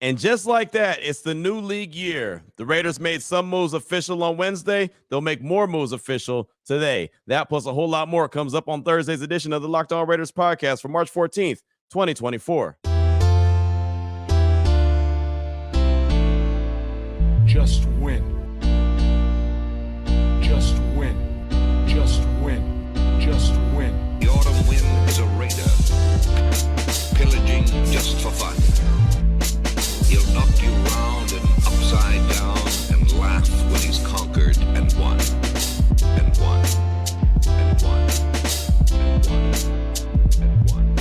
And just like that, it's the new league year. The Raiders made some moves official on Wednesday. They'll make more moves official today. That plus a whole lot more comes up on Thursday's edition of the Locked On Raiders podcast for March 14th, 2024. Just win. Just win. Just win. Just win. The autumn wind is a raider, pillaging just for fun. He'll knock you round and upside down and laugh when he's conquered and won. And won. And won. And won. And won.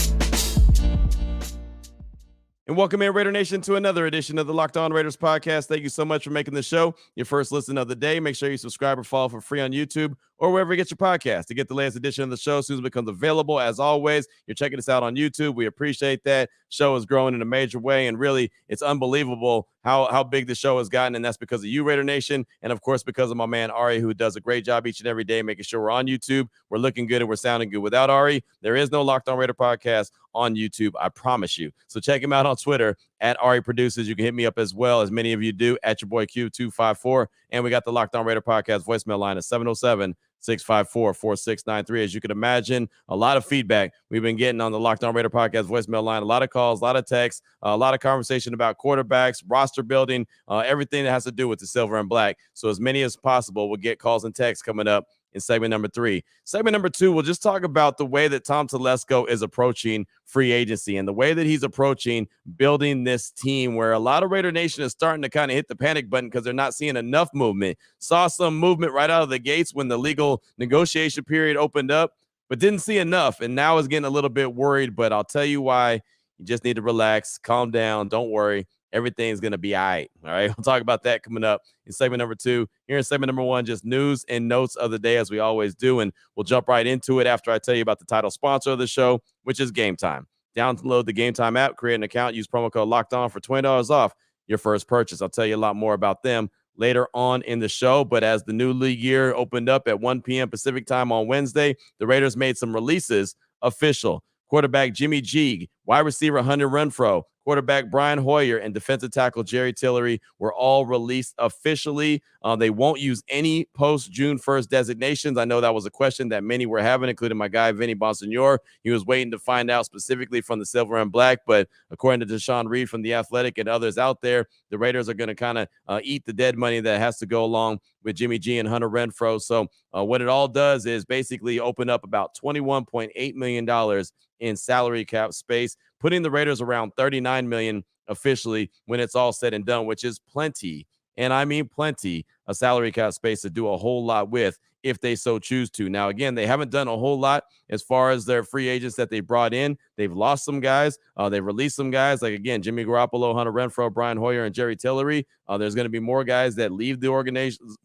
And welcome in, Raider Nation, to another edition of the Locked On Raiders podcast. Thank you so much for making the show your first listen of the day. Make sure you subscribe or follow for free on YouTube or wherever you get your podcast to get the latest edition of the show as soon as it becomes available. As always, you're checking us out on YouTube. We appreciate that. Show is growing in a major way, and really, it's unbelievable how big the show has gotten, and that's because of you, Raider Nation, and of course because of my man Ari, who does a great job each and every day making sure we're on YouTube, we're looking good, and we're sounding good. Without Ari, there is no Locked On Raider podcast on YouTube, I promise you. So check him out on Twitter at Ari Produces. You can hit me up as well, as many of you do, at your boy Q254, and we got the Locked On Raider podcast voicemail line at 707-654-4693. As you can imagine, a lot of feedback we've been getting on the Locked On Raider podcast voicemail line. A lot of calls, a lot of texts, a lot of conversation about quarterbacks, roster building, everything that has to do with the silver and black. So as many as possible, we'll get calls and texts coming up in segment number 3. Segment number 2, we'll just talk about the way that Tom Telesco is approaching free agency and the way that he's approaching building this team, where a lot of Raider Nation is starting to kind of hit the panic button because they're not seeing enough movement. Saw some movement right out of the gates when the legal negotiation period opened up, but didn't see enough, and now is getting a little bit worried. But I'll tell you why. You just need to relax, calm down, don't worry. Everything's going to be all right. All right. We'll talk about that coming up in segment number 2. Here in segment number 1, just news and notes of the day, as we always do. And we'll jump right into it after I tell you about the title sponsor of the show, which is Game Time. Download the Game Time app, create an account, use promo code Locked On for $20 off your first purchase. I'll tell you a lot more about them later on in the show. But as the new league year opened up at 1 p.m. Pacific time on Wednesday, the Raiders made some releases official. Quarterback Jimmy G, wide receiver Hunter Renfrow, quarterback Brian Hoyer, and defensive tackle Jerry Tillery were all released officially. They won't use any post-June 1st designations. I know that was a question that many were having, including my guy, Vinny Bonsignor. He was waiting to find out specifically from the Silver and Black, but according to Deshaun Reed from The Athletic and others out there, the Raiders are going to kind of eat the dead money that has to go along with Jimmy G and Hunter Renfrow. So what it all does is basically open up about $21.8 million in salary cap space, putting the Raiders around $39 million officially when it's all said and done, which is plenty, and I mean plenty, of salary cap space to do a whole lot with if they so choose to. Now, again, they haven't done a whole lot as far as their free agents that they brought in. They've lost some guys. They've released some guys, like, again, Jimmy Garoppolo, Hunter Renfrow, Brian Hoyer, and Jerry Tillery. There's going to be more guys that leave the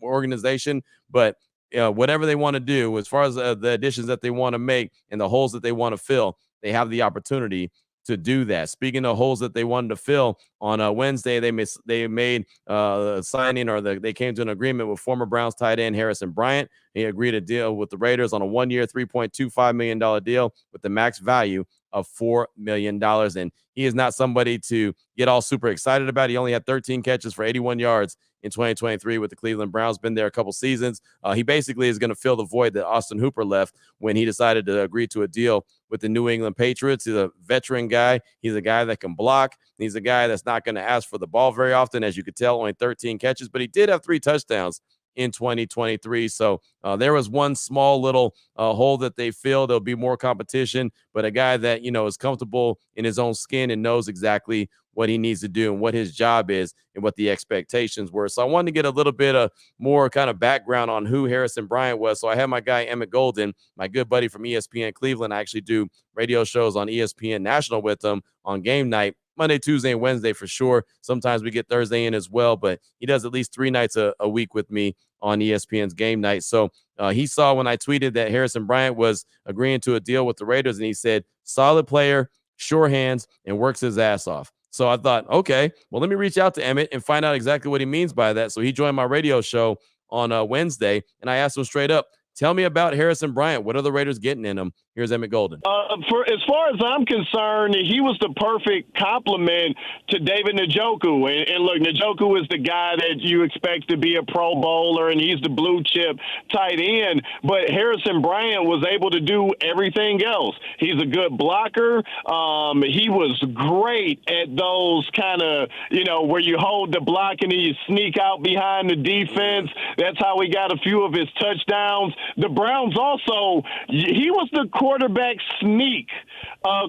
organization, but whatever they want to do, as far as the additions that they want to make and the holes that they want to fill, they have the opportunity to do that. Speaking of holes that they wanted to fill, on Wednesday, they made a signing, or they came to an agreement with former Browns tight end Harrison Bryant. He agreed to deal with the Raiders on a 1-year, $3.25 million deal with the max value of $4 million. And he is not somebody to get all super excited about. He only had 13 catches for 81 yards in 2023 with the Cleveland Browns. Been there a couple seasons. He basically is going to fill the void that Austin Hooper left when he decided to agree to a deal with the New England Patriots. He's a veteran guy. He's a guy that can block. He's a guy that's not going to ask for the ball very often. As you could tell, only 13 catches, but he did have 3 touchdowns in 2023. So there was one small little hole that they filled. There'll be more competition, but a guy that, is comfortable in his own skin and knows exactly what he needs to do and what his job is and what the expectations were. So I wanted to get a little bit of more kind of background on who Harrison Bryant was. So I had my guy, Emmett Golden, my good buddy from ESPN Cleveland. I actually do radio shows on ESPN National with him on game night, Monday, Tuesday, and Wednesday for sure. Sometimes we get Thursday in as well, but he does at least 3 nights a week with me on ESPN's game night. So he saw when I tweeted that Harrison Bryant was agreeing to a deal with the Raiders, and he said, solid player, sure hands, and works his ass off. So I thought, okay, well, let me reach out to Emmett and find out exactly what he means by that. So he joined my radio show on Wednesday, and I asked him straight up, tell me about Harrison Bryant. What are the Raiders getting in him? Here's Emmett Golden. For as far as I'm concerned, he was the perfect complement to David Njoku. And look, Njoku is the guy that you expect to be a Pro Bowler, and he's the blue chip tight end. But Harrison Bryant was able to do everything else. He's a good blocker. He was great at those kind of, where you hold the block and then you sneak out behind the defense. That's how he got a few of his touchdowns. The Browns also, he was the quarterback sneak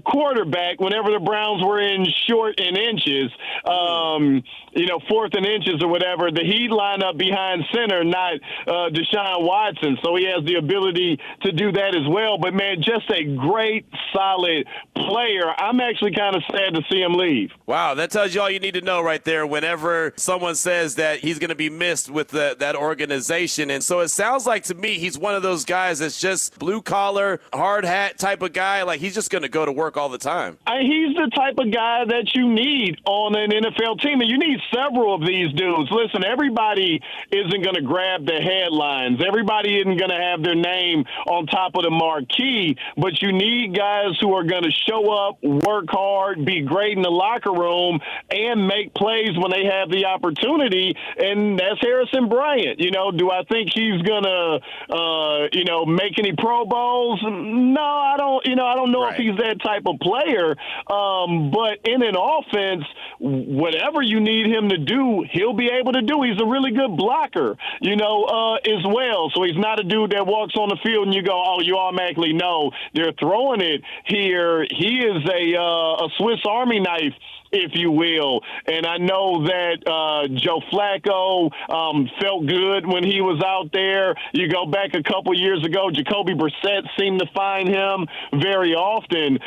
quarterback whenever the Browns were in short and inches, 4th and inches or whatever. He'd line up behind center, not Deshaun Watson. So he has the ability to do that as well. But, man, just a great, solid player. I'm actually kind of sad to see him leave. Wow, that tells you all you need to know right there whenever someone says that he's going to be missed with that organization. And so it sounds like to me he's one of those guys that's just blue-collar, hard hat type of guy. Like, he's just going to go to work all the time. He's the type of guy that you need on an NFL team, and you need several of these dudes. Listen, everybody isn't going to grab the headlines. Everybody isn't going to have their name on top of the marquee, but you need guys who are going to show up, work hard, be great in the locker room, and make plays when they have the opportunity, and that's Harrison Bryant. Do I think he's going to, make any Pro Bowls? No, I don't know if he's that type of player, but in an offense, whatever you need him to do, he'll be able to do. He's a really good blocker, as well. So he's not a dude that walks on the field and you go, oh, you automatically know they're throwing it here. He is a Swiss Army knife, if you will. And I know that Joe Flacco felt good when he was out there. You go back a couple years ago, Jacoby Brissett seemed to find him very often.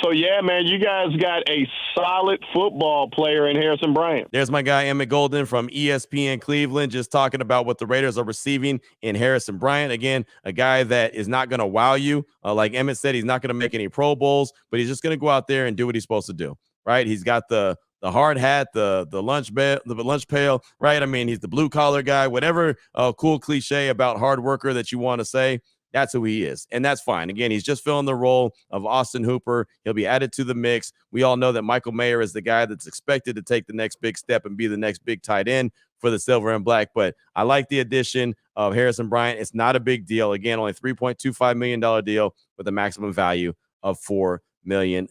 So, yeah, man, you guys got a solid football player in Harrison Bryant. There's my guy, Emmett Golden from ESPN Cleveland, just talking about what the Raiders are receiving in Harrison Bryant. Again, a guy that is not going to wow you. Like Emmett said, he's not going to make any Pro Bowls, but he's just going to go out there and do what he's supposed to do. Right, he's got the hard hat, the lunch pail, right? I mean, he's the blue collar guy. Whatever cool cliche about hard worker that you want to say, that's who he is, and that's fine. Again, he's just filling the role of Austin Hooper. He'll be added to the mix. We all know that Michael Mayer is the guy that's expected to take the next big step and be the next big tight end for the Silver and Black. But I like the addition of Harrison Bryant. It's not a big deal. Again, only $3.25 million deal with a maximum value of $4 million.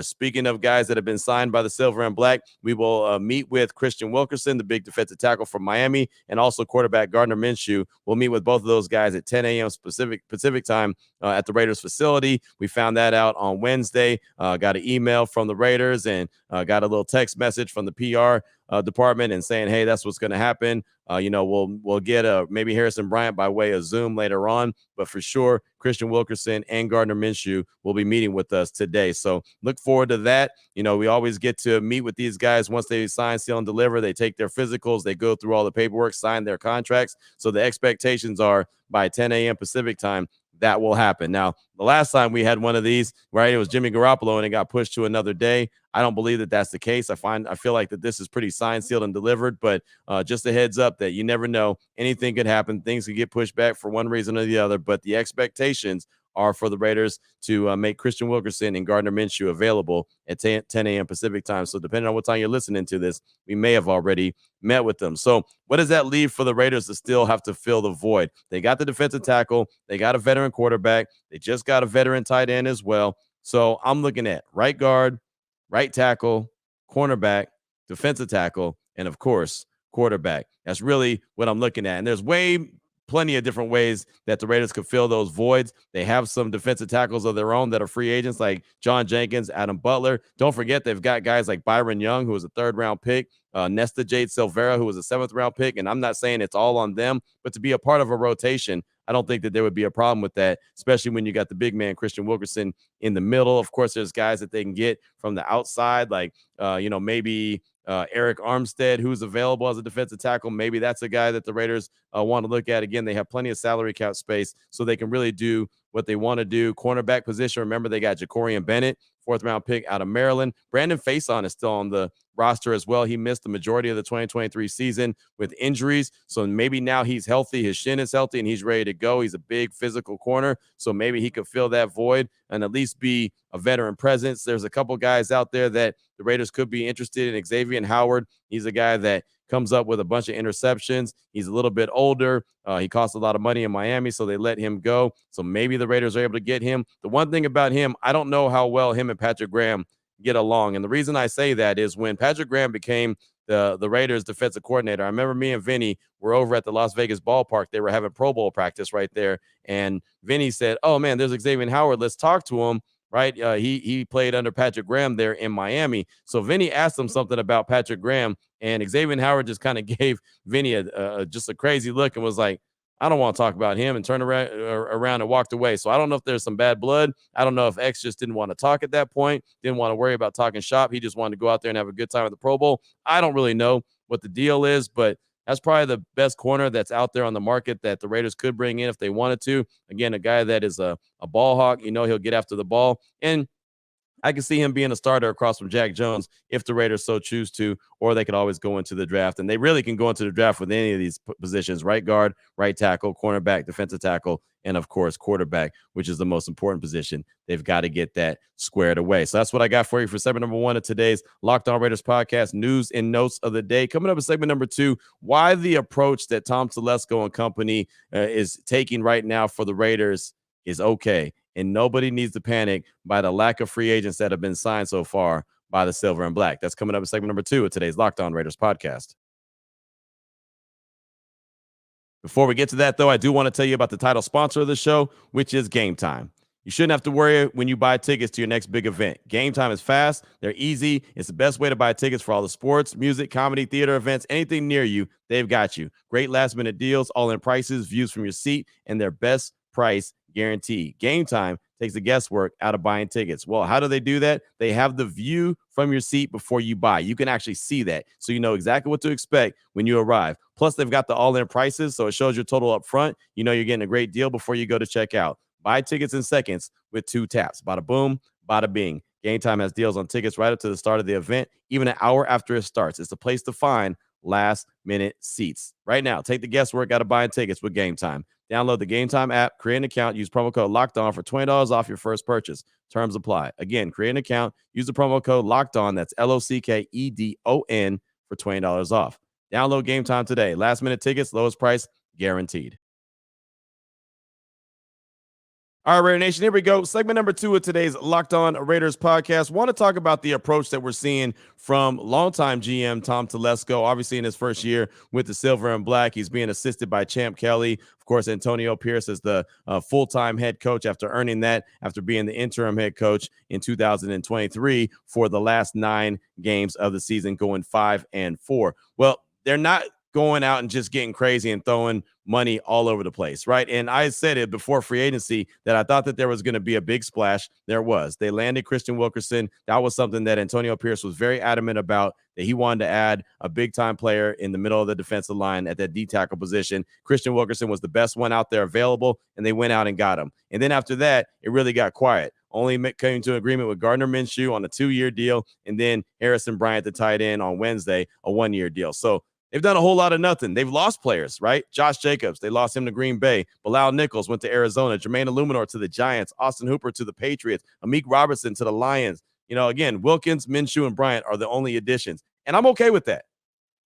Speaking of guys that have been signed by the Silver and Black, we will meet with Christian Wilkerson, the big defensive tackle from Miami, and also quarterback Gardner Minshew. We'll meet with both of those guys at 10 a.m. Pacific time at the Raiders facility. We found that out on Wednesday. Got an email from the Raiders and got a little text message from the PR department and saying, hey, that's what's going to happen. We'll get maybe Harrison Bryant by way of Zoom later on, but for sure, Christian Wilkerson and Gardner Minshew will be meeting with us today. So look forward to that. We always get to meet with these guys once they sign, seal, and deliver. They take their physicals, they go through all the paperwork, sign their contracts. So the expectations are by 10 a.m. Pacific time, that will happen. Now, the last time we had one of these, right, it was Jimmy Garoppolo and it got pushed to another day. I don't believe that that's the case. I feel like that this is pretty signed, sealed, and delivered, but just a heads up that you never know. Anything could happen. Things could get pushed back for one reason or the other, but the expectations are for the Raiders to make Christian Wilkerson and Gardner Minshew available at 10 a.m. Pacific time. So depending on what time you're listening to this, we may have already met with them. So what does that leave for the Raiders to still have to fill the void? They got the defensive tackle. They got a veteran quarterback. They just got a veteran tight end as well. So I'm looking at right guard, right tackle, cornerback, defensive tackle, and of course, quarterback. That's really what I'm looking at. And there's plenty of different ways that the Raiders could fill those voids. They have some defensive tackles of their own that are free agents like John Jenkins, Adam Butler. Don't forget they've got guys like Byron Young, who was a third-round pick, Nesta Jade Silvera, who was a seventh-round pick, and I'm not saying it's all on them, but to be a part of a rotation, I don't think that there would be a problem with that, especially when you got the big man, Christian Wilkerson, in the middle. Of course, there's guys that they can get from the outside, like, maybe Eric Armstead, who's available as a defensive tackle. Maybe that's a guy that the Raiders want to look at. Again, they have plenty of salary cap space, so they can really do what they want to do. Cornerback position, remember they got Jacorian Bennett, 4th-round pick out of Maryland. Brandon Faison is still on the roster as well. He missed the majority of the 2023 season with injuries. So maybe now he's healthy. His shin is healthy and he's ready to go. He's a big physical corner. So maybe he could fill that void and at least be a veteran presence. There's a couple guys out there that the Raiders could be interested in. Xavier Howard. He's a guy that comes up with a bunch of interceptions. He's a little bit older. He costs a lot of money in Miami, so they let him go. So maybe the Raiders are able to get him. The one thing about him, I don't know how well him and Patrick Graham get along. And the reason I say that is when Patrick Graham became the Raiders defensive coordinator, I remember me and Vinny were over at the Las Vegas ballpark. They were having Pro Bowl practice right there. And Vinny said, oh, man, there's Xavier Howard. Let's talk to him. Right. He played under Patrick Graham there in Miami. So Vinny asked him something about Patrick Graham, and Xavier Howard just kind of gave Vinny just a crazy look and was like, I don't want to talk about him, and turned around and walked away. So I don't know if there's some bad blood. I don't know if X just didn't want to talk at that point, didn't want to worry about talking shop. He just wanted to go out there and have a good time at the Pro Bowl. I don't really know what the deal is, but that's probably the best corner that's out there on the market that the Raiders could bring in if they wanted to. Again, a guy that is a ball hawk. He'll get after the ball. And I can see him being a starter across from Jack Jones if the Raiders so choose to, or they could always go into the draft. And they really can go into the draft with any of these positions: right guard, right tackle, cornerback, defensive tackle, and of course, quarterback, which is the most important position. They've got to get that squared away. So that's what I got for you for segment number 1 of today's Locked On Raiders podcast, news and notes of the day. Coming up in segment number 2, why the approach that Tom Telesco and company is taking right now for the Raiders is okay. And nobody needs to panic by the lack of free agents that have been signed so far by the Silver and Black. That's coming up in segment number 2 of today's Locked On Raiders podcast. Before we get to that, though, I do want to tell you about the title sponsor of the show, which is Game Time. You shouldn't have to worry when you buy tickets to your next big event. Game Time is fast. They're easy. It's the best way to buy tickets for all the sports, music, comedy, theater events, anything near you. They've got you. Great last-minute deals, all-in prices, views from your seat, and their best price guarantee. Game Time takes the guesswork out of buying tickets. Well, how do they do that? They have the view from your seat before you buy. You can actually see that, so you know exactly what to expect when you arrive. Plus, they've got the all-in prices, so it shows your total up front. You know you're getting a great deal before you go to check out. Buy tickets in seconds with 2 taps. Bada boom, bada bing. Game Time has deals on tickets right up to the start of the event, even an hour after it starts. It's the place to find last-minute seats. Right now, take the guesswork out of buying tickets with Game Time. Download the Game Time app, create an account, use promo code LOCKEDON for $20 off your first purchase. Terms apply. Again, create an account, use the promo code LOCKEDON, that's LOCKEDON, for $20 off. Download Game Time today. Last-minute tickets, lowest price, guaranteed. All right, Raider Nation, here we go. Segment number 2 of today's Locked On Raiders podcast. Want to talk about the approach that we're seeing from longtime GM Tom Telesco. Obviously, in his first year with the Silver and Black, he's being assisted by Champ Kelly. Of course, Antonio Pierce is the full-time head coach after earning that, after being the interim head coach in 2023 for the last 9 games of the season, going 5-4. Well, they're not going out and just getting crazy and throwing money all over the place, right? And I said it before free agency that I thought that there was going to be a big splash. There was. They landed Christian Wilkerson. That was something that Antonio Pierce was very adamant about, that he wanted to add a big-time player in the middle of the defensive line at that D-tackle position. Christian Wilkerson was the best one out there available, and they went out and got him. And then after that, it really got quiet. Only came to an agreement with Gardner Minshew on a 2-year deal, and then Harrison Bryant, the tight end, on Wednesday, a 1-year deal. So they've done a whole lot of nothing. They've lost players, right? Josh Jacobs, they lost him to Green Bay. Bilal Nichols went to Arizona. Jermaine Illuminor to the Giants. Austin Hooper to the Patriots. Amik Robertson to the Lions. Again, Wilkins, Minshew, and Bryant are the only additions. And I'm okay with that,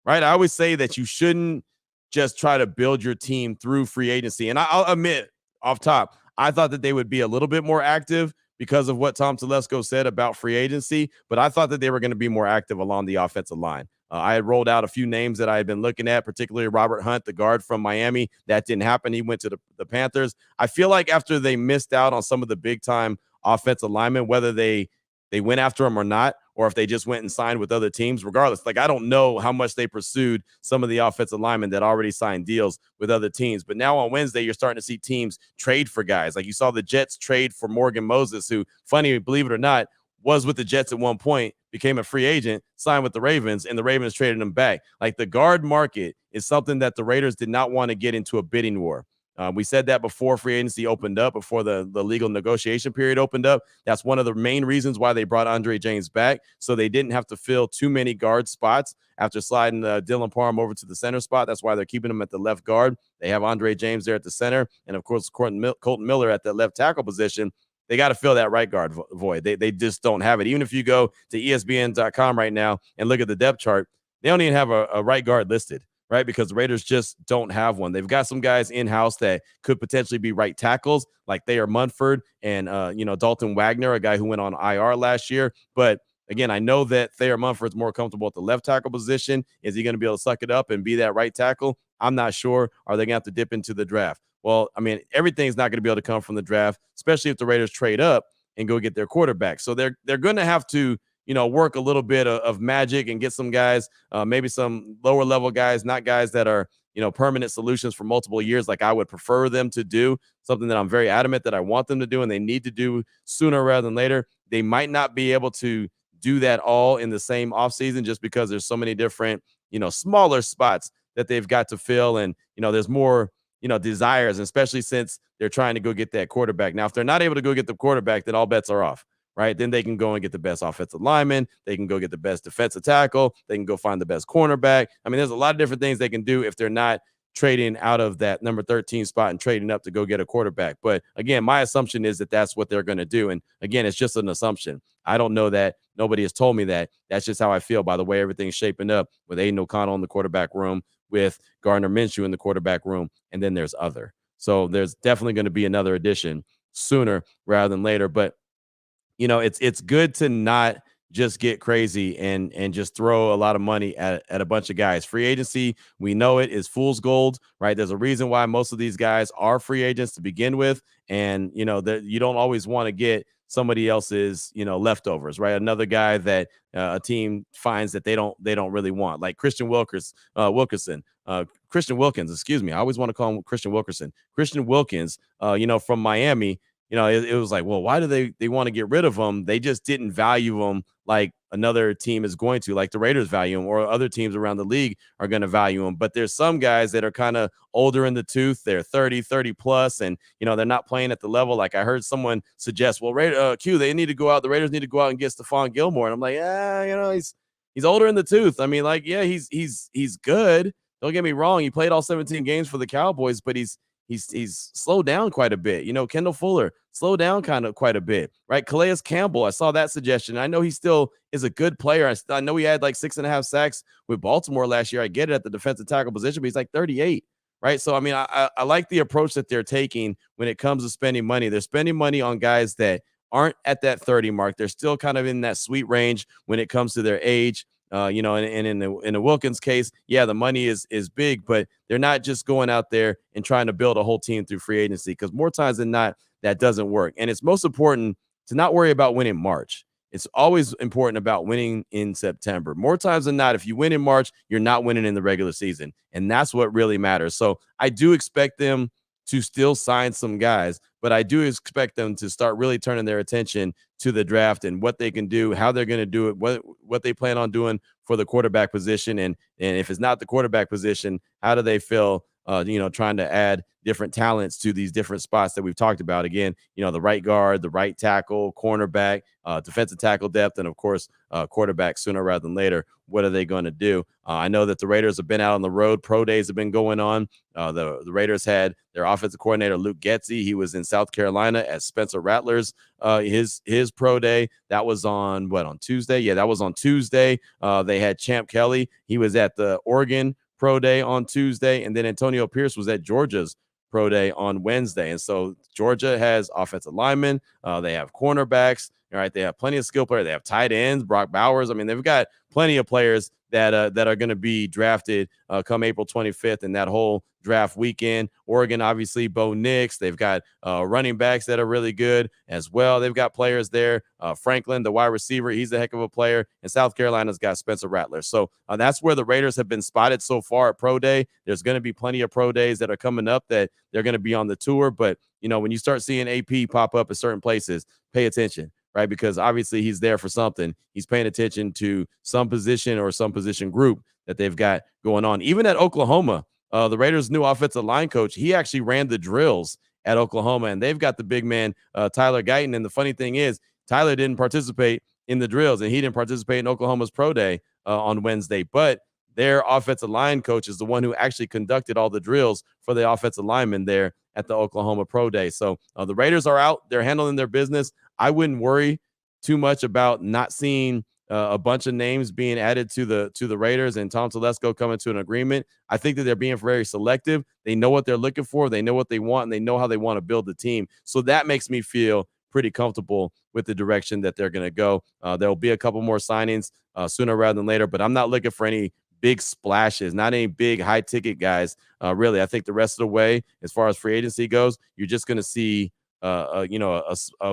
right? I always say that you shouldn't just try to build your team through free agency. And I'll admit, off top, I thought that they would be a little bit more active because of what Tom Telesco said about free agency, but I thought that they were going to be more active along the offensive line. I had rolled out a few names that I had been looking at, particularly Robert Hunt, the guard from Miami. That didn't happen. He went to the Panthers. I feel like after they missed out on some of the big-time offensive linemen, whether they went after them or not, or if they just went and signed with other teams, regardless, I don't know how much they pursued some of the offensive linemen that already signed deals with other teams. But now on Wednesday, you're starting to see teams trade for guys. Like you saw the Jets trade for Morgan Moses, who, funny, believe it or not, was with the Jets at one point, became a free agent, signed with the Ravens, and the Ravens traded him back. Like the guard market is something that the Raiders did not want to get into a bidding war. We said that before free agency opened up, before the legal negotiation period opened up. That's one of the main reasons why they brought Andre James back, so they didn't have to fill too many guard spots after sliding Dylan Parham over to the center spot. That's why they're keeping him at the left guard. They have Andre James there at the center, and of course Colton Miller at the left tackle position. They got to fill that right guard void. They just don't have it. Even if you go to ESPN.com right now and look at the depth chart, they don't even have a right guard listed, right? Because the Raiders just don't have one. They've got some guys in-house that could potentially be right tackles, like Thayer Munford and, Dalton Wagner, a guy who went on IR last year. But again, I know that Thayer Munford's more comfortable at the left tackle position. Is he going to be able to suck it up and be that right tackle? I'm not sure. Are they going to have to dip into the draft? Well, I mean, everything's not going to be able to come from the draft, especially if the Raiders trade up and go get their quarterback. So they're going to have to, work a little bit of magic and get some guys, maybe some lower level guys, not guys that are, permanent solutions for multiple years, like I would prefer them to do, something that I'm very adamant that I want them to do and they need to do sooner rather than later. They might not be able to do that all in the same offseason just because there's so many different, smaller spots that they've got to fill. And, there's more, desires, especially since they're trying to go get that quarterback. Now, if they're not able to go get the quarterback, then all bets are off. Right, then they can go and get the best offensive lineman. They can go get the best defensive tackle. They can go find the best cornerback. I mean, there's a lot of different things they can do if they're not trading out of that number 13 spot and trading up to go get a quarterback. But again, my assumption is that that's what they're going to do. And again, it's just an assumption. I don't know that. Nobody has told me that. That's just how I feel by the way everything's shaping up with Aiden O'Connell in the quarterback room, with Gardner Minshew in the quarterback room, and then there's other. So there's definitely going to be another addition sooner rather than later. But it's good to not just get crazy and just throw a lot of money at a bunch of guys. Free agency, we know it is fool's gold, right? There's a reason why most of these guys are free agents to begin with. And, that you don't always want to get somebody else's, leftovers, right? Another guy that a team finds that they don't really want, like Christian Wilkins, excuse me. I always want to call him Christian Wilkerson. Christian Wilkins, from Miami. It was like, well, why do they want to get rid of him? They just didn't value him like another team is going to, like the Raiders value him or other teams around the league are going to value him. But there's some guys that are kind of older in the tooth. They're 30 plus, and, they're not playing at the level. Like I heard someone suggest, well, they need to go out. The Raiders need to go out and get Stephon Gilmore. And I'm like, he's older in the tooth. I mean, like, yeah, he's good. Don't get me wrong. He played all 17 games for the Cowboys, but he's slowed down quite a bit. Kendall Fuller slowed down quite a bit, right? Calais Campbell, I saw that suggestion. I know he still is a good player. I know he had like 6.5 sacks with Baltimore last year. I get it at the defensive tackle position, but he's like 38, right? So, I mean, I like the approach that they're taking when it comes to spending money. They're spending money on guys that aren't at that 30 mark. They're still kind of in that sweet range when it comes to their age. And in the Wilkins case, yeah, the money is big, but they're not just going out there and trying to build a whole team through free agency, because more times than not, that doesn't work. And it's most important to not worry about winning March. It's always important about winning in September. More times than not, if you win in March, you're not winning in the regular season. And that's what really matters. So I do expect them to still sign some guys, but I do expect them to start really turning their attention to the draft and what they can do, how they're going to do it, what they plan on doing for the quarterback position. And if it's not the quarterback position, how do they feel, trying to add different talents to these different spots that we've talked about. Again, the right guard, the right tackle, cornerback, defensive tackle depth, and of course, quarterback sooner rather than later. What are they going to do? I know that the Raiders have been out on the road. Pro days have been going on. The Raiders had their offensive coordinator, Luke Getsy. He was in South Carolina at Spencer Rattler's his pro day. That was on Tuesday? Yeah, that was on Tuesday. They had Champ Kelly. He was at the Oregon pro day on Tuesday. And then Antonio Pierce was at Georgia's pro day on Wednesday. And so Georgia has offensive linemen. They have cornerbacks. All right, they have plenty of skill players. They have tight ends, Brock Bowers. I mean, they've got plenty of players that are going to be drafted come April 25th and that whole draft weekend. Oregon, obviously, Bo Nix. They've got running backs that are really good as well. They've got players there. Franklin, the wide receiver, he's a heck of a player. And South Carolina's got Spencer Rattler. So that's where the Raiders have been spotted so far at Pro Day. There's going to be plenty of Pro Days that are coming up that they're going to be on the tour. But, when you start seeing AP pop up at certain places, pay attention. Right, because obviously he's there for something. He's paying attention to some position or some position group that they've got going on. Even at Oklahoma, the Raiders' new offensive line coach, he actually ran the drills at Oklahoma, and they've got the big man, Tyler Guyton. And the funny thing is, Tyler didn't participate in the drills, and he didn't participate in Oklahoma's pro day on Wednesday. But their offensive line coach is the one who actually conducted all the drills for the offensive linemen there at the Oklahoma pro day. So the Raiders are out. They're handling their business. I wouldn't worry too much about not seeing a bunch of names being added to the Raiders and Tom Telesco coming to an agreement. I think that they're being very selective. They know what they're looking for. They know what they want, and they know how they want to build the team. So that makes me feel pretty comfortable with the direction that they're going to go. There'll be a couple more signings sooner rather than later, but I'm not looking for any big splashes, not any big high ticket guys. Really, I think the rest of the way, as far as free agency goes, you're just going to see a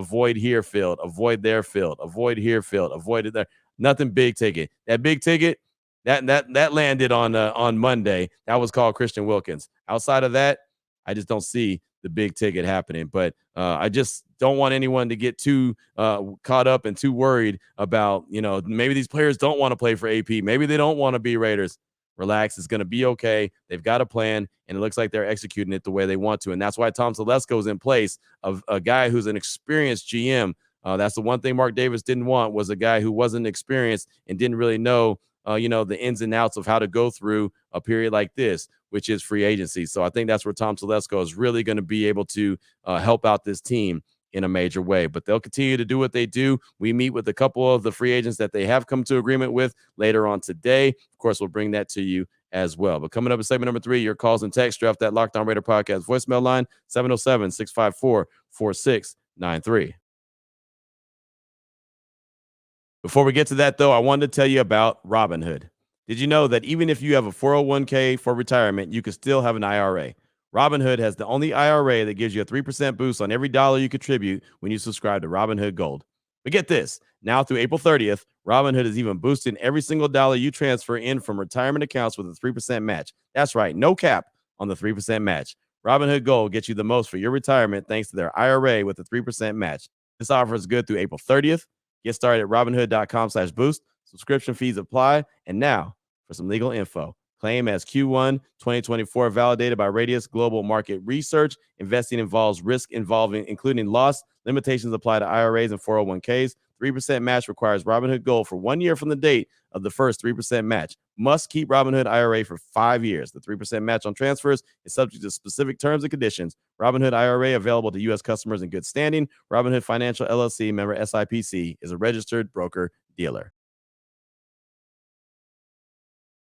void here filled, a void there filled, a void here filled, a void there. Nothing big ticket. That big ticket that landed on Monday. That was called Christian Wilkins. Outside of that, I just don't see the big ticket happening. But I just don't want anyone to get too caught up and too worried about, maybe these players don't want to play for AP. Maybe they don't want to be Raiders. Relax. It's going to be okay. They've got a plan, and it looks like they're executing it the way they want to. And that's why Tom Telesco is in place, of a guy who's an experienced GM. That's the one thing Mark Davis didn't want, was a guy who wasn't experienced and didn't really know, the ins and outs of how to go through a period like this, which is free agency. So I think that's where Tom Telesco is really going to be able to help out this team in a major way. But they'll continue to do what they do. We meet with a couple of the free agents that they have come to agreement with later on today. Of course, we'll bring that to you as well. But coming up in segment number 3, your calls and text draft that Locked On Raider podcast voicemail line, 707-654-4693. Before we get to that, though, I wanted to tell you about Robinhood. Did you know that even if you have a 401k for retirement, you can still have an IRA? Robinhood has the only IRA that gives you a 3% boost on every dollar you contribute when you subscribe to Robinhood Gold. But get this, now through April 30th, Robinhood is even boosting every single dollar you transfer in from retirement accounts with a 3% match. That's right, no cap on the 3% match. Robinhood Gold gets you the most for your retirement thanks to their IRA with a 3% match. This offer is good through April 30th. Get started at Robinhood.com/boost. Subscription fees apply. And now for some legal info. Claim as Q1 2024 validated by Radius Global Market Research. Investing involves risk including loss. Limitations apply to IRAs and 401ks. 3% match requires Robinhood Gold for 1 year from the date of the first 3% match. Must keep Robinhood IRA for 5 years. The 3% match on transfers is subject to specific terms and conditions. Robinhood IRA available to U.S. customers in good standing. Robinhood Financial LLC, member SIPC, is a registered broker-dealer.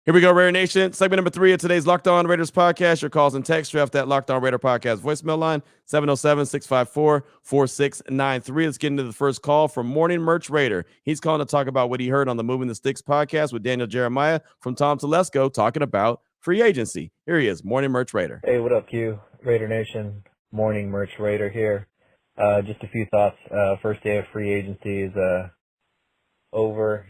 Here we go, Raider Nation. Segment number 3 of today's Locked On Raiders podcast. Your calls and text draft that Locked On Raider podcast voicemail line, 707-654-4693. Let's get into the first call from Morning Merch Raider. He's calling to talk about what he heard on the Moving the Sticks podcast with Daniel Jeremiah from Tom Telesco talking about free agency. Here he is, Morning Merch Raider. Hey, what up, Q? Raider Nation, Morning Merch Raider here. Just a few thoughts. First day of free agency is over.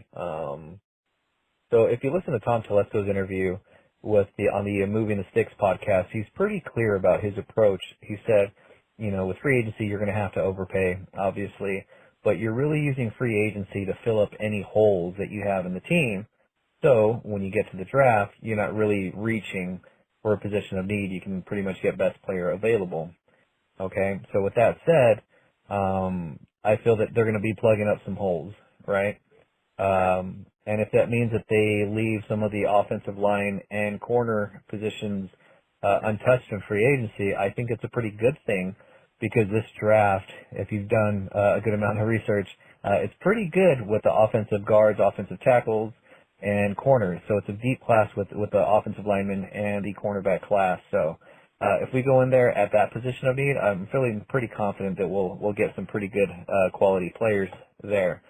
So if you listen to Tom Telesco's interview on the Moving the Sticks podcast, he's pretty clear about his approach. He said, with free agency, you're going to have to overpay, obviously, but you're really using free agency to fill up any holes that you have in the team. So when you get to the draft, you're not really reaching for a position of need. You can pretty much get best player available. Okay, so with that said, I feel that they're going to be plugging up some holes, right? And if that means that they leave some of the offensive line and corner positions untouched in free agency, I think it's a pretty good thing, because this draft, if you've done a good amount of research, it's pretty good with the offensive guards, offensive tackles, and corners. So it's a deep class with the offensive linemen and the cornerback class. So if we go in there at that position of need, I'm feeling pretty confident that we'll get some pretty good quality players there.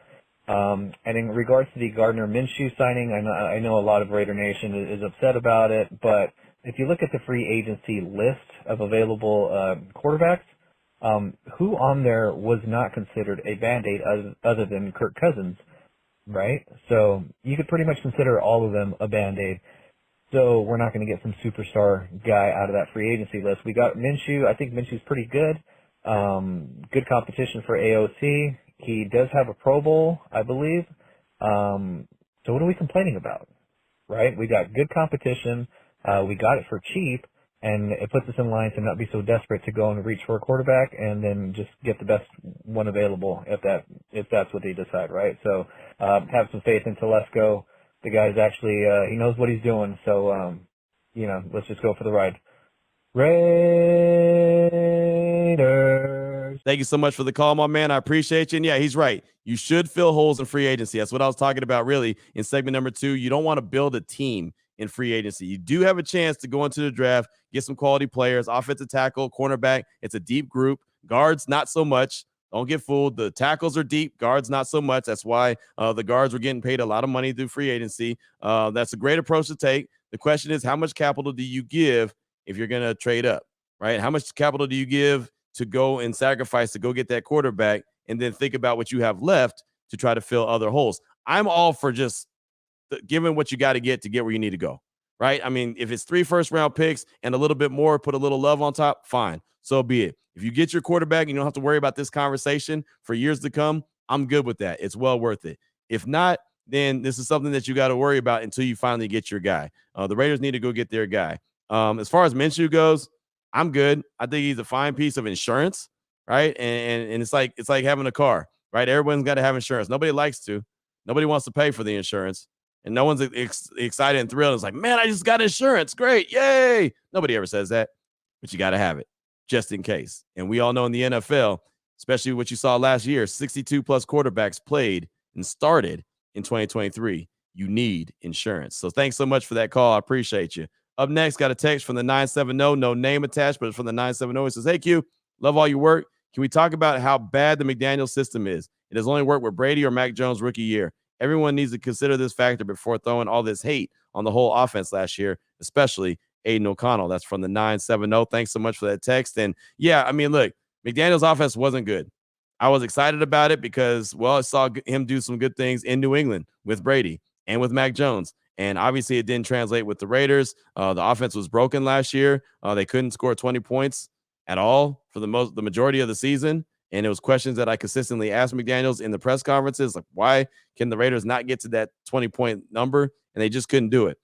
And in regards to the Gardner Minshew signing, I know a lot of Raider Nation is upset about it, but if you look at the free agency list of available quarterbacks, who on there was not considered a Band-Aid other than Kirk Cousins, right? So you could pretty much consider all of them a Band-Aid. So we're not going to get some superstar guy out of that free agency list. We got Minshew. I think Minshew's pretty good. Good competition for AOC. He does have a Pro Bowl, I believe. So what are we complaining about, right? We got good competition. We got it for cheap, and it puts us in line to not be so desperate to go and reach for a quarterback and then just get the best one available if that's what they decide, right? So have some faith in Telesco. The guy's actually he knows what he's doing, so let's just go for the ride. Raiders. Thank you so much for the call, my man. I appreciate you. And yeah, he's right. You should fill holes in free agency. That's what I was talking about really in segment number 2. You don't want to build a team in free agency. You do have a chance to go into the draft, get some quality players, offensive tackle, cornerback. It's a deep group. Guards, not so much. Don't get fooled. The tackles are deep. Guards, not so much. That's why the guards were getting paid a lot of money through free agency. That's a great approach to take. The question is, how much capital do you give if you're going to trade up, right? How much capital do you give to go and sacrifice to go get that quarterback and then think about what you have left to try to fill other holes? I'm all for just giving what you got to get where you need to go, right? I mean, if it's 3 first-round picks and a little bit more, put a little love on top, fine. So be it. If you get your quarterback and you don't have to worry about this conversation for years to come, I'm good with that. It's well worth it. If not, then this is something that you got to worry about until you finally get your guy. The Raiders need to go get their guy. As far as Minshew goes, I'm good. I think he's a fine piece of insurance, right? And it's like having a car, right? Everyone's got to have insurance. Nobody likes to. Nobody wants to pay for the insurance. And no one's excited and thrilled. It's like, man, I just got insurance. Great. Yay. Nobody ever says that. But you got to have it just in case. And we all know in the NFL, especially what you saw last year, 62-plus quarterbacks played and started in 2023. You need insurance. So thanks so much for that call. I appreciate you. Up next, got a text from the 970, no name attached, but it's from the 970. It says, hey, Q, love all your work. Can we talk about how bad the McDaniels system is? It has only worked with Brady or Mac Jones' rookie year. Everyone needs to consider this factor before throwing all this hate on the whole offense last year, especially Aiden O'Connell. That's from the 970. Thanks so much for that text. And, yeah, I mean, look, McDaniels' offense wasn't good. I was excited about it because, well, I saw him do some good things in New England with Brady and with Mac Jones. And obviously it didn't translate with the Raiders. The offense was broken last year. They couldn't score 20 points at all for the majority of the season. And it was questions that I consistently asked McDaniels in the press conferences, like, why can the Raiders not get to that 20-point number? And they just couldn't do it.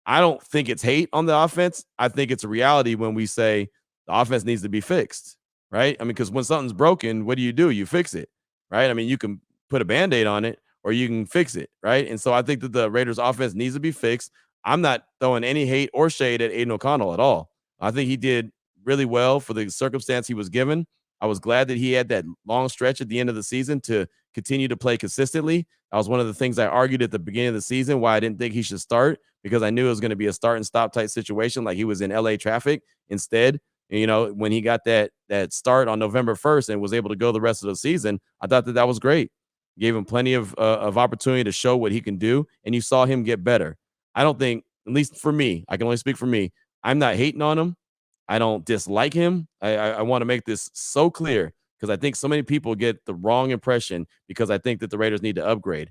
I don't think it's hate on the offense. I think it's a reality when we say the offense needs to be fixed, right? I mean, because when something's broken, what do? You fix it, right? I mean, you can put a Band-Aid on it, or you can fix it, right? And so I think that the Raiders offense needs to be fixed. I'm not throwing any hate or shade at Aiden O'Connell at all. I think he did really well for the circumstance he was given. I was glad that he had that long stretch at the end of the season to continue to play consistently. That was one of the things I argued at the beginning of the season why I didn't think he should start, because I knew it was going to be a start and stop type situation like he was in LA traffic. Instead, when he got that start on November 1st and was able to go the rest of the season, I thought that was great. Gave him plenty of opportunity to show what he can do, and you saw him get better. I don't think, at least for me, I can only speak for me, I'm not hating on him. I don't dislike him. I want to make this so clear because I think so many people get the wrong impression because I think that the Raiders need to upgrade.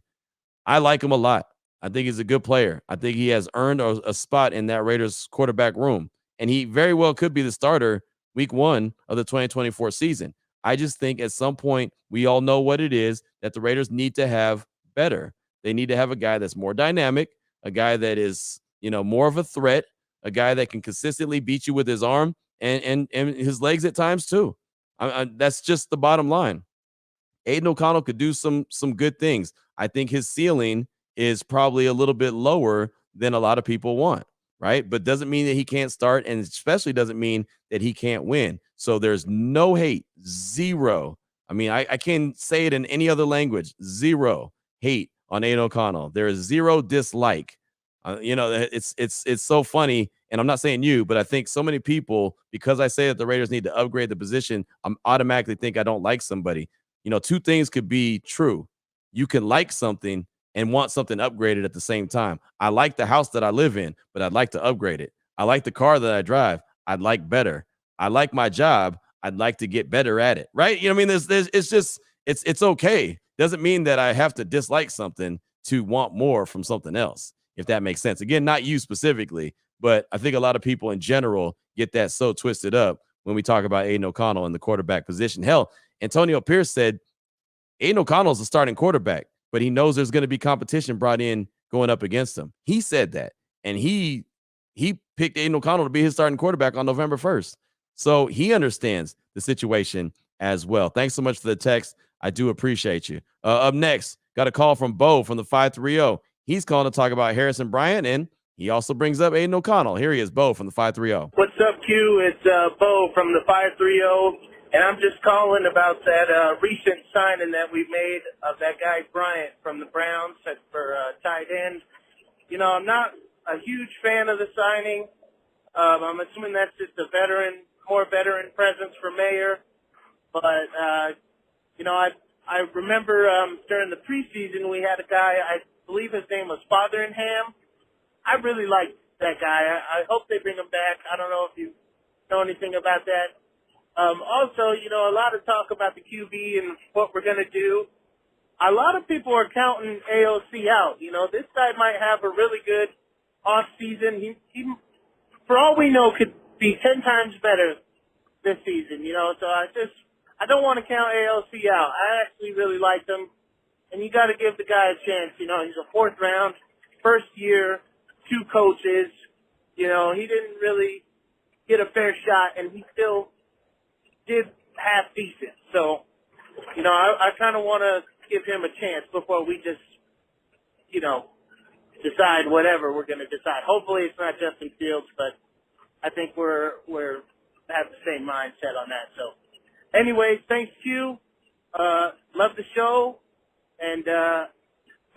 I like him a lot. I think he's a good player. I think he has earned a spot in that Raiders quarterback room, and he very well could be the starter week 1 of the 2024 season. I just think at some point we all know what it is that the Raiders need to have better. They need to have a guy that's more dynamic, a guy that is, more of a threat, a guy that can consistently beat you with his arm and his legs at times too. That's just the bottom line. Aiden O'Connell could do some good things. I think his ceiling is probably a little bit lower than a lot of people want, right? But doesn't mean that he can't start, and especially doesn't mean that he can't win. So there's no hate, zero. I mean, I can't say it in any other language. Zero hate on Aiden O'Connell. There is zero dislike. It's so funny, and I'm not saying you, but I think so many people, because I say that the Raiders need to upgrade the position, I'm automatically think I don't like somebody. 2 things could be true. You can like something and want something upgraded at the same time. I like the house that I live in, but I'd like to upgrade it. I like the car that I drive. I'd like better. I like my job. I'd like to get better at it. Right? It's okay. Doesn't mean that I have to dislike something to want more from something else, if that makes sense. Again, not you specifically, but I think a lot of people in general get that so twisted up when we talk about Aiden O'Connell in the quarterback position. Hell, Antonio Pierce said Aiden O'Connell is a starting quarterback, but he knows there's going to be competition brought in going up against him. He said that, and he he picked Aiden O'Connell to be his starting quarterback on November 1st. So he understands the situation as well. Thanks so much for the text. I do appreciate you. Up next, got a call from Bo from the 530. He's calling to talk about Harrison Bryant, and he also brings up Aiden O'Connell. Here he is, Bo from the 530. What's up, Q? It's Bo from the 530, and I'm just calling about that recent signing that we made of that guy Bryant from the Browns for tight end. You know, I'm not a huge fan of the signing. I'm assuming that's just a more veteran presence for Mayer. But, you know, I remember during the preseason we had a guy, I believe his name was Fotheringham. I really liked that guy. I hope they bring him back. I don't know if you know anything about that. Also, you know, a lot of talk about the QB and what we're going to do. A lot of people are counting AOC out. You know, this guy might have a really good off season. He for all we know, could be 10 times better this season. You know, so I don't want to count AOC out. I actually really like him, and you got to give the guy a chance. You know, he's a 4th round, first year, 2 coaches. You know, he didn't really get a fair shot, and he still did half decent. So, you know, I kind of want to give him a chance before we just, you know, decide whatever we're going to decide. Hopefully it's not Justin Fields, but I think we're have the same mindset on that. So, anyways, thanks, Q. Love the show, and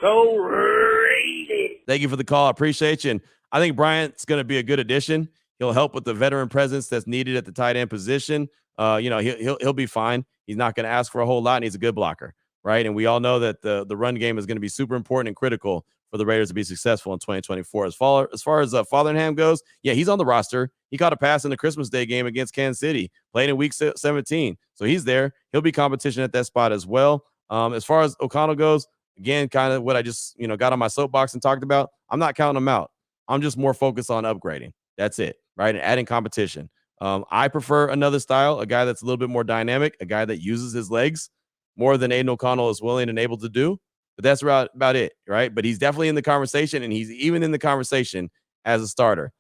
go Raiders. Thank you for the call. I appreciate you. And I think Bryant's going to be a good addition. He'll help with the veteran presence that's needed at the tight end position. You know, he'll be fine. He's not going to ask for a whole lot, and he's a good blocker, right? And we all know that the run game is going to be super important and critical for the Raiders to be successful in 2024. As far as Fotheringham goes, yeah, he's on the roster. He caught a pass in the Christmas Day game against Kansas City, played in Week 17, so he's there. He'll be competition at that spot as well. As far as O'Connell goes, again, kind of what I just got on my soapbox and talked about. I'm not counting him out. I'm just more focused on upgrading. That's it, right? And adding competition. I prefer another style, a guy that's a little bit more dynamic, a guy that uses his legs more than Aiden O'Connell is willing and able to do. But that's about it, right? But he's definitely in the conversation, and he's even in the conversation as a starter.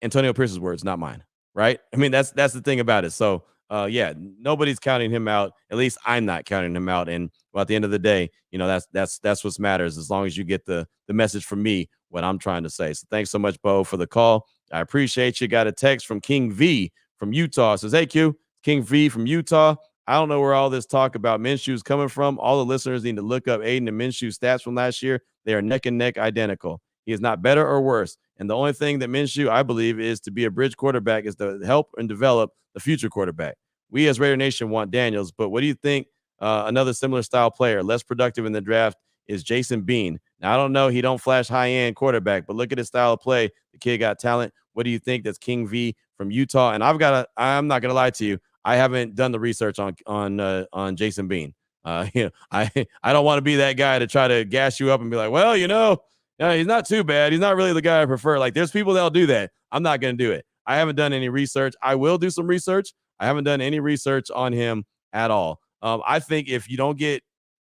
Antonio Pierce's words, not mine, right? I mean, that's the thing about it. So, yeah, nobody's counting him out. At least I'm not counting him out. And at the end of the day, that's what matters. As long as you get the message from me, what I'm trying to say. So, thanks so much, Bo, for the call. I appreciate you. Got a text from King V from Utah. It says, "Hey Q, King V from Utah. I don't know where all this talk about Minshew is coming from. All the listeners need to look up Aiden and Minshew's stats from last year. They are neck and neck identical. He is not better or worse. And the only thing that Minshew, I believe, is to be a bridge quarterback is to help and develop the future quarterback. We as Raider Nation want Daniels, but what do you think another similar style player, less productive in the draft, is Jason Bean? Now, I don't know. He don't flash high-end quarterback, but look at his style of play. The kid got talent. What do you think? That's King V from Utah. And I'm not going to lie to you. I haven't done the research on Jason Bean. I don't want to be that guy to try to gas you up and be like, well, he's not too bad. He's not really the guy I prefer. Like, there's people that'll do that. I'm not going to do it. I haven't done any research. I will do some research. I haven't done any research on him at all. I think if you don't get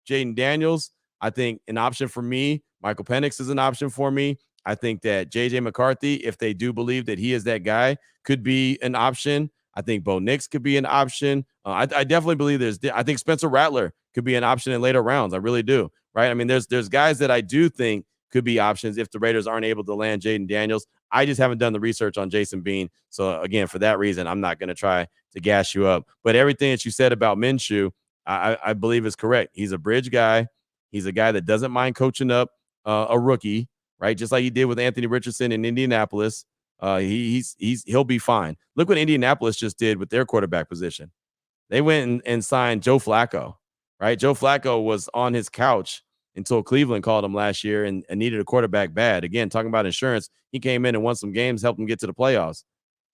Jaden Daniels, I think an option for me, Michael Penix is an option for me. I think that J.J. McCarthy, if they do believe that he is that guy, could be an option. I think Bo Nix could be an option. I definitely believe I think Spencer Rattler could be an option in later rounds. I really do. Right. I mean, there's guys that I do think could be options if the Raiders aren't able to land Jaden Daniels. I just haven't done the research on Jason Bean. So again, for that reason, I'm not going to try to gas you up. But everything that you said about Minshew, I believe is correct. He's a bridge guy. He's a guy that doesn't mind coaching up a rookie, right? Just like he did with Anthony Richardson in Indianapolis. He'll be fine. Look what Indianapolis just did with their quarterback position. They went and signed Joe Flacco, right? Joe Flacco was on his couch until Cleveland called him last year and needed a quarterback bad. Again, talking about insurance, he came in and won some games, helped him get to the playoffs.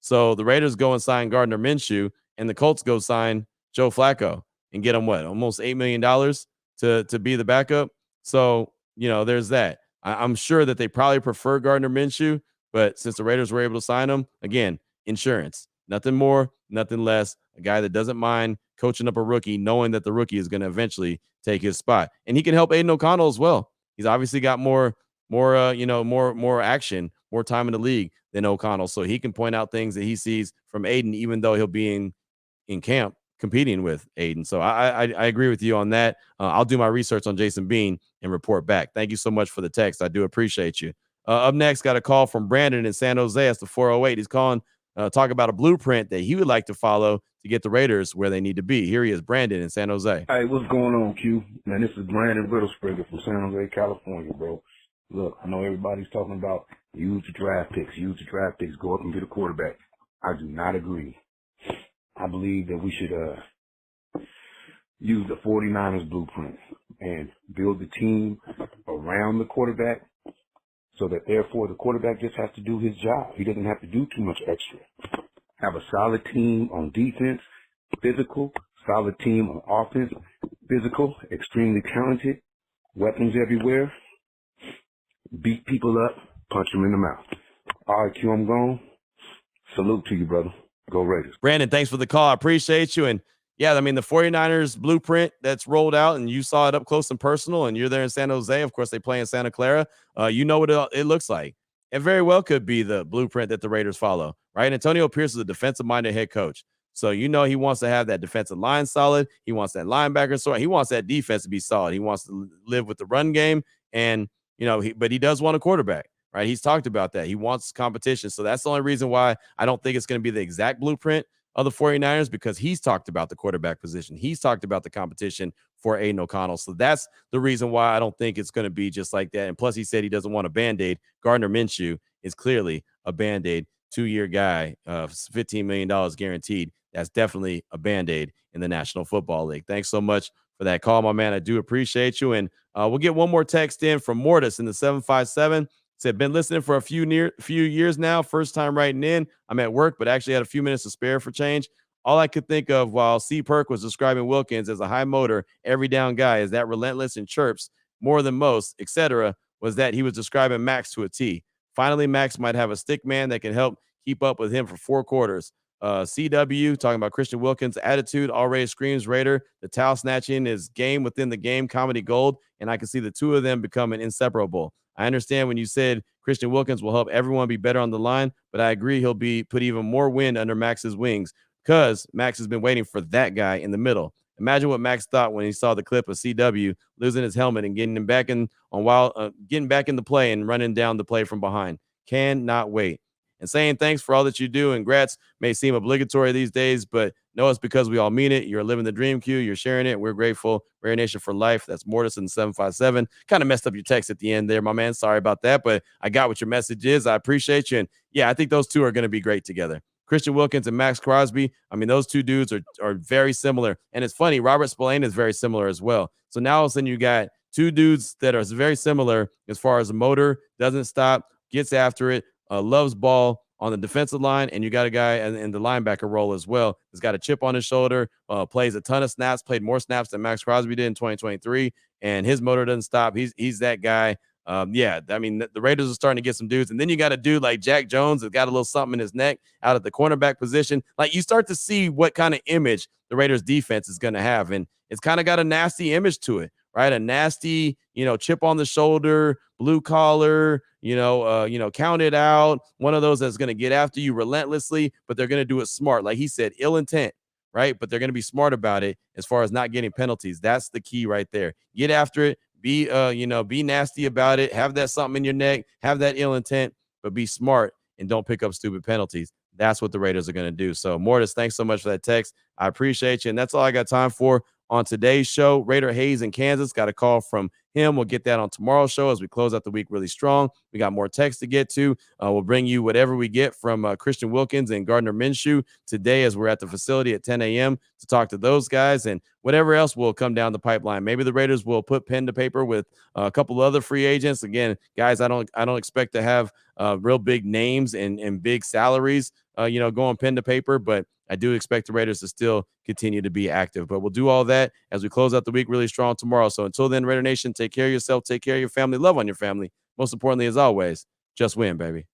So the Raiders go and sign Gardner Minshew, and the Colts go sign Joe Flacco and get him almost $8 million to be the backup. So, there's that. I'm sure that they probably prefer Gardner Minshew, but since the Raiders were able to sign him, again, insurance, nothing more, nothing less. A guy that doesn't mind coaching up a rookie, knowing that the rookie is going to eventually take his spot, and he can help Aiden O'Connell as well. He's obviously got more action, more time in the league than O'Connell. So he can point out things that he sees from Aiden, even though he'll be in camp competing with Aiden. So I agree with you on that. I'll do my research on Jason Bean and report back. Thank you so much for the text. I do appreciate you. Up next, got a call from Brandon in San Jose. That's the 408. He's calling, talk about a blueprint that he would like to follow to get the Raiders where they need to be. Here he is, Brandon in San Jose. Hey, what's going on, Q? Man, this is Brandon Riddlespringer from San Jose, California, bro. Look, I know everybody's talking about use the draft picks, go up and get a quarterback. I do not agree. I believe that we should use the 49ers blueprint and build the team around the quarterback so that therefore the quarterback just has to do his job. He doesn't have to do too much extra. Have a solid team on defense, physical, solid team on offense, physical, extremely talented, weapons everywhere, beat people up, punch them in the mouth. All right, Q, I'm gone. Salute to you, brother. Go Raiders. Brandon, thanks for the call. I appreciate you. And yeah, I mean, the 49ers blueprint that's rolled out, and you saw it up close and personal, and you're there in San Jose. Of course, they play in Santa Clara. You know what it looks like. It very well could be the blueprint that the Raiders follow, right? Antonio Pierce is a defensive-minded head coach. So you know he wants to have that defensive line solid. He wants that linebacker solid. He wants that defense to be solid. He wants to live with the run game. And, you know, but he does want a quarterback, right? He's talked about that. He wants competition. So that's the only reason why I don't think it's going to be the exact blueprint of the 49ers, because he's talked about the quarterback position. He's talked about the competition for Aiden O'Connell. So that's the reason why I don't think it's going to be just like that. And plus, he said he doesn't want a Band-Aid. Gardner Minshew is clearly a Band-Aid, 2-year guy, $15 million guaranteed. That's definitely a Band-Aid in the National Football League. Thanks so much for that call, my man. I do appreciate you. And we'll get one more text in from Mortis in the 757. Said, been listening for a few years now. First time writing in. I'm at work, but actually had a few minutes to spare for change. All I could think of while C. Perk was describing Wilkins as a high motor, every down guy, is that relentless and chirps more than most, etc., was that he was describing Max to a T. Finally, Max might have a stick man that can help keep up with him for 4 quarters. CW talking about Christian Wilkins' attitude already screams Raider. The towel snatching is game within the game, comedy gold, and I can see the two of them becoming inseparable. I understand when you said Christian Wilkins will help everyone be better on the line, but I agree he'll put even more wind under Max's wings because Max has been waiting for that guy in the middle. Imagine what Max thought when he saw the clip of CW losing his helmet and getting him back in getting back in the play and running down the play from behind. Cannot wait. And saying thanks for all that you do. And grats may seem obligatory these days, but no, it's because we all mean it. You're living the dream, Q. You're sharing it. We're grateful. Raider Nation for life. That's Mortis in 757. Kind of messed up your text at the end there, my man. Sorry about that, but I got what your message is. I appreciate you. And yeah, I think those two are going to be great together. Christian Wilkins and Max Crosby. I mean, those two dudes are very similar. And it's funny, Robert Spillane is very similar as well. So now all of a sudden you got two dudes that are very similar as far as the motor, doesn't stop, gets after it, loves ball on the defensive line, and you got a guy in the linebacker role as well. He's got a chip on his shoulder, plays a ton of snaps, played more snaps than Max Crosby did in 2023, and his motor doesn't stop. He's that guy. Yeah, I mean, the Raiders are starting to get some dudes. And then you got a dude like Jack Jones that got a little something in his neck out at the cornerback position. Like, you start to see what kind of image the Raiders defense is going to have. And it's kind of got a nasty image to it, right? A nasty, chip on the shoulder, blue collar, count it out. One of those that's going to get after you relentlessly, but they're going to do it smart. Like he said, ill intent, right? But they're going to be smart about it as far as not getting penalties. That's the key right there. Get after it. Be nasty about it. Have that something in your neck. Have that ill intent, but be smart and don't pick up stupid penalties. That's what the Raiders are going to do. So, Mortis, thanks so much for that text. I appreciate you. And that's all I got time for on today's show. Raider Hayes in Kansas, got a call from him. We'll get that on tomorrow's show as we close out the week really strong. We got more text to get to. We'll bring you whatever we get from Christian Wilkins and Gardner Minshew today as we're at the facility at 10 a.m. to talk to those guys, and whatever else will come down the pipeline. Maybe the Raiders will put pen to paper with a couple other free agents. Again, guys, I don't expect to have real big names and big salaries, going pen to paper, but I do expect the Raiders to still continue to be active. But we'll do all that as we close out the week really strong tomorrow. So until then, Raider Nation, take care of yourself, take care of your family, love on your family. Most importantly, as always, just win, baby.